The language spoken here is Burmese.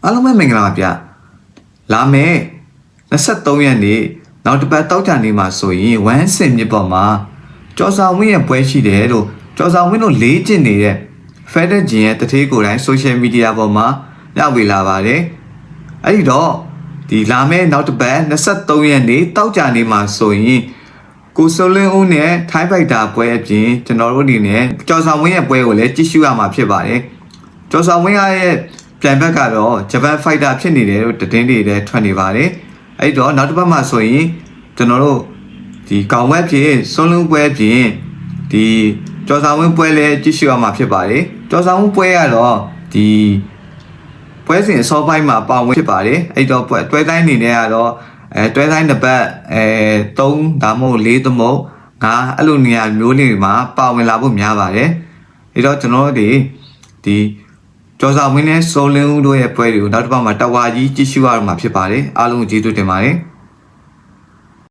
အားလုံးပဲမင်္ဂလာပါဗျလာမယ်23ရက်နေ့နောက်တစ်ပတ်တောက်ကြနေမှာဆိုရင်ဝမ်းစင်မြစ်ပေါ်မှာကျော်ဆောင်ဝင်းရဲ့ပွဲရှိတယ်လို့ကျော်ဆောင်ဝင်းတို့လေးကျင့်နေတဲ့ Federal ဂျင်ရဲ့တထေးကိုယ်တိုင် social media ပေါ်မှာညဝေလာပါတယ်အဲ့ဒီတော့ဒီလာမယ်နောက်တစ်ပတ်23ရက်နေ့တောက်ကြနေမှာဆိုရင်ကိုစိုးလင်းဦးနဲ့ထိုင်းဖိုက်တာပွဲအပြင်ကျွန်တော်တို့အနေနဲ့ကျော်ဆောင်ဝင်းရဲ့ပွဲကိုလည်းကြည့်ရှုရမှာဖြစ်ပါတယ်ကျော်ဆောင်ဝင်းရဲ့ပြိုင်ဘက်ကတော့ဂျပန်ဖိုက်တာဖြစ်နေတယ်လို့သတင်းတွေလည်းထွက်နေပါတယ်အဲ့တော့နောက်တစ်ပတ်မှာဆိုရင်ကျွန်တော်တို့ဒီကောင်ဝက်ဖြစ်စိုးလင်းပွဲပြင်ဒီကျော်ဆောင်ဝင်းပွဲလည်းကြည့်ရှုရမှာဖြစ်ပါတယ်ကျော်ဆောင်ဝင်းပွဲကတော့ဒီပွဲစဉ်အစောပိုင်းမှာပါဝင်ဖြစ်ပါတယ်အဲ့တော့တွဲတိုင်းအနေနဲ့ကတော့တွဲတိုင်းတစ်ပတ်3ဒါမှမဟုတ်4သမုတ်5အဲ့လိုနေရာမျိုးလေးတွေမှာပါဝင်လာဖို့များပါတယ်အဲ့တော့ကျွန်တော်တို့ဒီကျော်ဆောင်ဝင်းနဲ့စိုးလင်းဦးတို့ရဲ့ပွဲတွေကိုနောက်တစ်ပတ်မှာတဝါကြီးကြည့်ရှုရမှာဖြစ်ပါတယ်အားလုံးကျေးဇူးတင်ပါတယ်